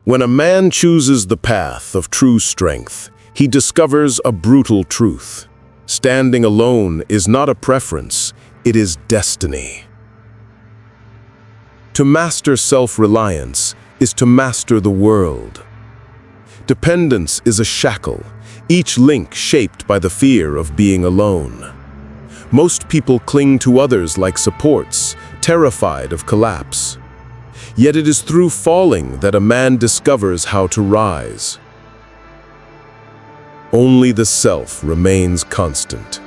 When a man chooses the path of true strength, he discovers a brutal truth. Standing alone is not a preference, it is destiny. To master self-reliance is to master the world. Dependence is a shackle, each link shaped by the fear of being alone. Most people cling to others like supports, terrified of collapse. Yet it is through falling that a man discovers how to rise. Only the self remains constant.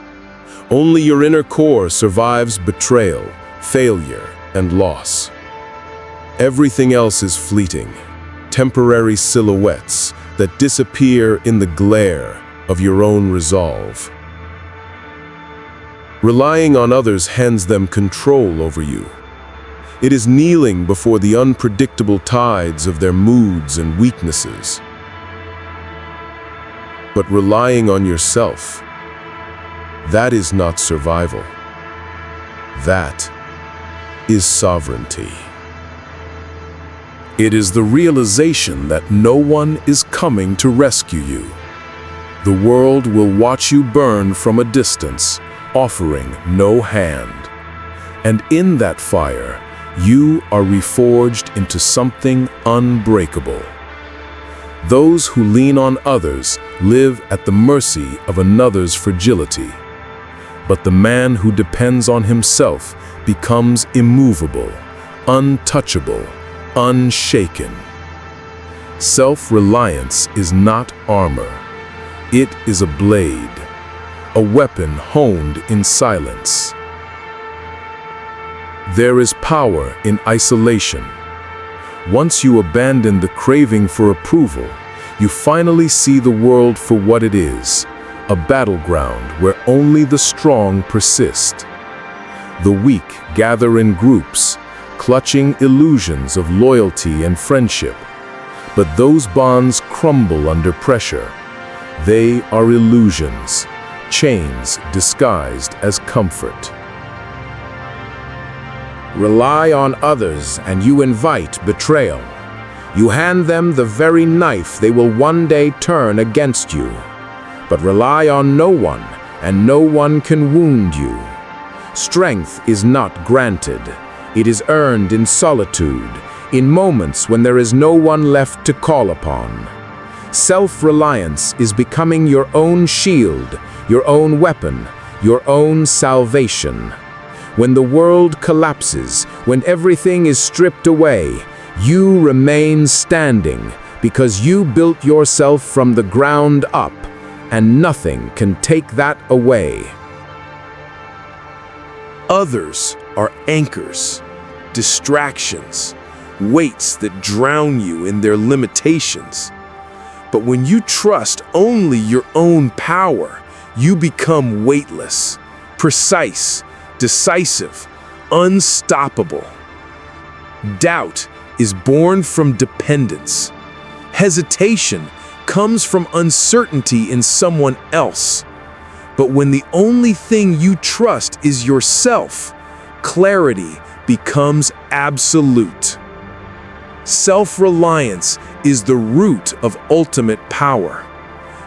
Only your inner core survives betrayal, failure, and loss. Everything else is fleeting, temporary silhouettes that disappear in the glare of your own resolve. Relying on others hands them control over you. It is kneeling before the unpredictable tides of their moods and weaknesses. But relying on yourself, that is not survival. That is sovereignty. It is the realization that no one is coming to rescue you. The world will watch you burn from a distance, offering no hand. And in that fire, you are reforged into something unbreakable. Those who lean on others live at the mercy of another's fragility. But the man who depends on himself becomes immovable, untouchable, unshaken. Self-reliance is not armor. It is a blade, a weapon honed in silence. There is power in isolation. Once you abandon the craving for approval, you finally see the world for what it is, a battleground where only the strong persist. The weak gather in groups, clutching illusions of loyalty and friendship. But those bonds crumble under pressure. They are illusions, chains disguised as comfort. Rely on others and you invite betrayal. You hand them the very knife they will one day turn against you. But rely on no one, and no one can wound you. Strength is not granted. It is earned in solitude, in moments when there is no one left to call upon. Self-reliance is becoming your own shield, your own weapon, your own salvation. When the world collapses, when everything is stripped away, you remain standing because you built yourself from the ground up, and nothing can take that away. Others are anchors, distractions, weights that drown you in their limitations. But when you trust only your own power, you become weightless, precise, decisive, unstoppable. Doubt is born from dependence. Hesitation comes from uncertainty in someone else. But when the only thing you trust is yourself, clarity becomes absolute. Self-reliance is the root of ultimate power.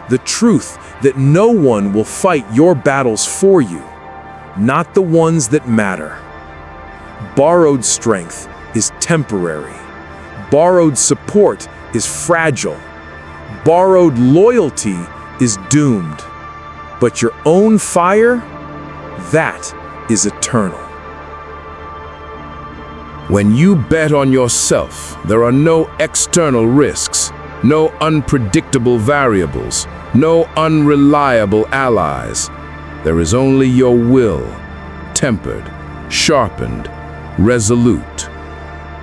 The truth that no one will fight your battles for you, not the ones that matter. Borrowed strength is temporary. Borrowed support is fragile. Borrowed loyalty is doomed. But your own fire, that is eternal. When you bet on yourself, there are no external risks, no unpredictable variables, no unreliable allies. There is only your will, tempered, sharpened, resolute.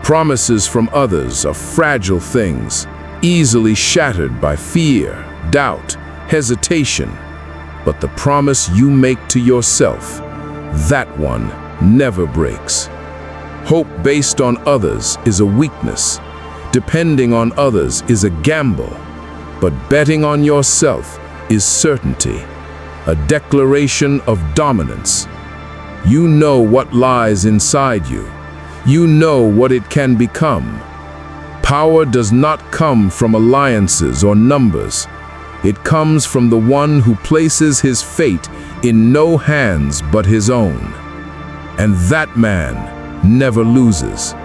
Promises from others are fragile things, easily shattered by fear, doubt, hesitation. But the promise you make to yourself, that one never breaks. Hope based on others is a weakness. Depending on others is a gamble. But betting on yourself is certainty, a declaration of dominance. You know what lies inside you. You know what it can become. Power does not come from alliances or numbers. It comes from the one who places his fate in no hands but his own. And that man never loses,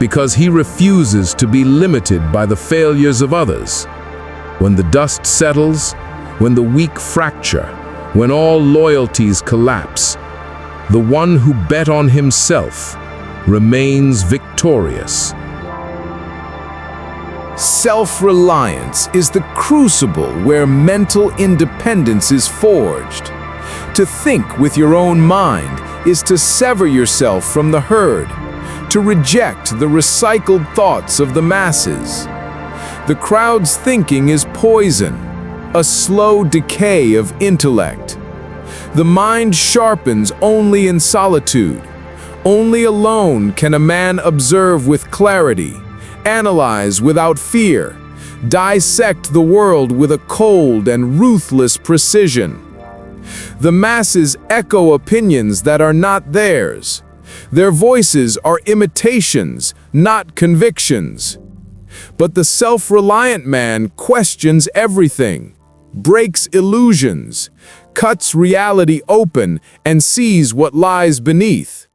because he refuses to be limited by the failures of others. When the dust settles, when the weak fracture, when all loyalties collapse, the one who bet on himself remains victorious. Self-reliance is the crucible where mental independence is forged. To think with your own mind is to sever yourself from the herd, to reject the recycled thoughts of the masses. The crowd's thinking is poison, a slow decay of intellect. The mind sharpens only in solitude. Only alone can a man observe with clarity, analyze without fear, dissect the world with a cold and ruthless precision. The masses echo opinions that are not theirs. Their voices are imitations, not convictions. But the self-reliant man questions everything, breaks illusions, cuts reality open, and sees what lies beneath.